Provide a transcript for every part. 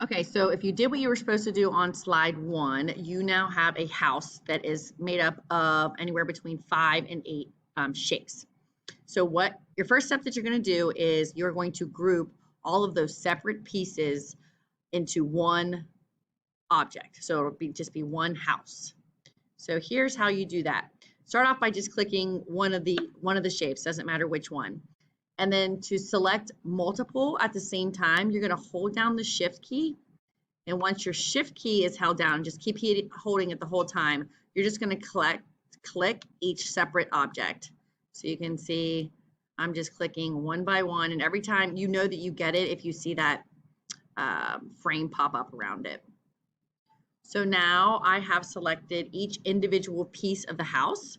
Okay, so if you did what you were supposed to do on slide 1, you now have a house that is made up of anywhere between 5 and 8 shapes. So what your first step that you're going to do is you're going to group all of those separate pieces into one object. So it'll just be one house. So here's how you do that. Start off by just clicking one of the shapes, doesn't matter which one. And then to select multiple at the same time, you're going to hold down the shift key. And once your shift key is held down, just keep holding it the whole time. You're just going to click each separate object. So you can see I'm just clicking one by one, and every time you know that you get it if you see that frame pop up around it. So now I have selected each individual piece of the house.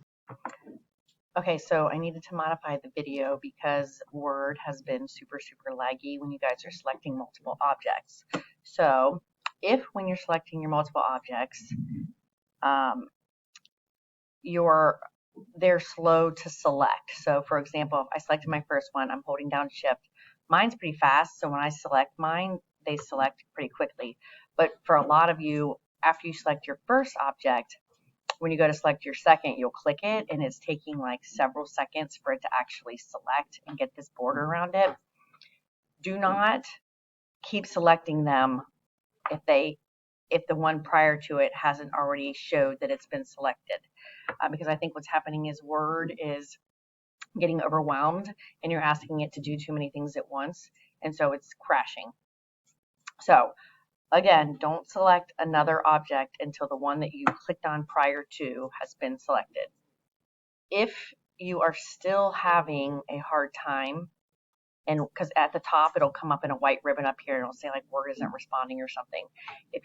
Okay, so I needed to modify the video because Word has been super laggy when you guys are selecting multiple objects. So if when you're selecting your multiple objects, they're slow to select. So for example, if I selected my first one, I'm holding down shift. Mine's pretty fast, so when I select mine, they select pretty quickly. But for a lot of you, after you select your first object, when you go to select your second, you'll click it and it's taking like several seconds for it to actually select and get this border around it. Do not keep selecting them if the one prior to it hasn't already showed that it's been selected. Because I think what's happening is Word is getting overwhelmed and you're asking it to do too many things at once, and so it's crashing. So again, don't select another object until the one that you clicked on prior to has been selected. If you are still having a hard time, and because at the top it'll come up in a white ribbon up here and it'll say like Word isn't responding or something. If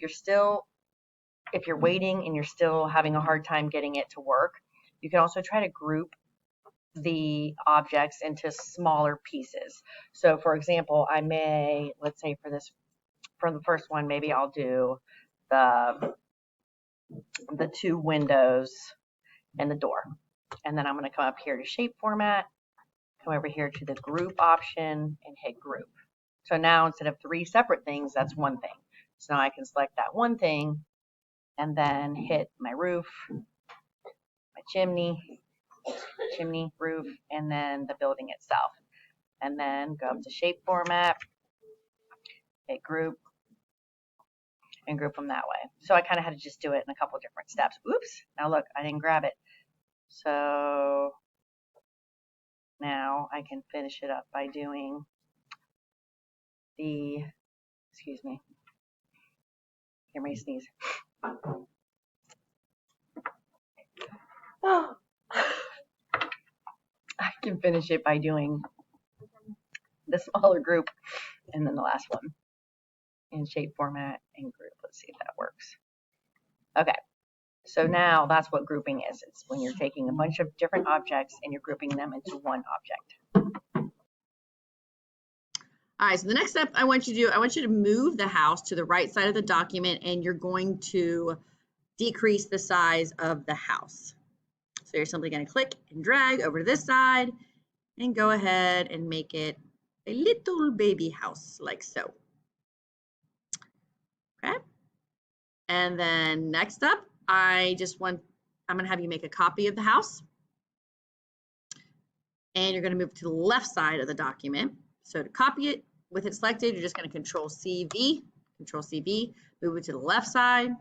you're waiting and you're still having a hard time getting it to work, you can also try to group the objects into smaller pieces. So for example, I may, let's say for the first one, maybe I'll do the two windows and the door. And then I'm going to come up here to shape format, come over here to the group option and hit group. So now instead of 3 separate things, that's one thing. So now I can select that one thing and then hit my roof, my chimney, roof, and then the building itself. And then go up to shape format, hit group, and group them that way. So I kind of had to just do it in a couple different steps. Oops, now look, I didn't grab it. So now I can finish it up by doing the, excuse me, hear me sneeze. Oh. I can finish it by doing the smaller group and then the last one in shape format and group. Let's see if that works. Okay, so now that's what grouping is. It's when you're taking a bunch of different objects and you're grouping them into one object. All right, so the next step I want you to do, I want you to move the house to the right side of the document, and you're going to decrease the size of the house. So you're simply going to click and drag over to this side and go ahead and make it a little baby house like so. Okay. And then next up, I'm going to have you make a copy of the house. And you're going to move to the left side of the document. So to copy it with it selected, you're just going to Control CV, move it to the left side.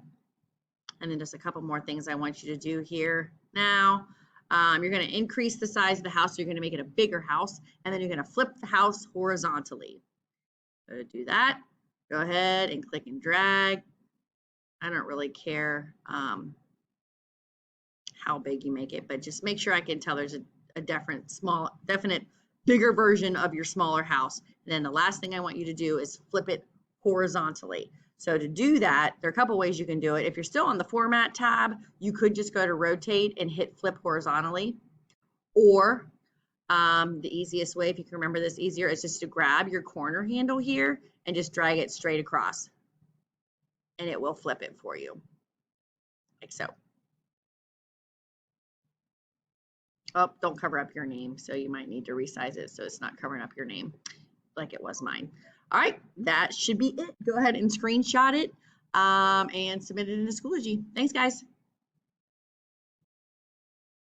And then just a couple more things I want you to do here now. You're going to increase the size of the house. So you're going to make it a bigger house. And then you're going to flip the house horizontally. So to do that, go ahead and click and drag. I don't really care how big you make it, but just make sure I can tell there's a definite bigger version of your smaller house. And then the last thing I want you to do is flip it horizontally. So to do that, there are a couple ways you can do it. If you're still on the Format tab, you could just go to Rotate and hit Flip Horizontally. Or the easiest way, if you can remember this easier, is just to grab your corner handle here and just drag it straight across. And it will flip it for you, like so. Oh, don't cover up your name, so you might need to resize it so it's not covering up your name like it was mine. All right, that should be it. Go ahead and screenshot it and submit it into Schoology. Thanks, guys.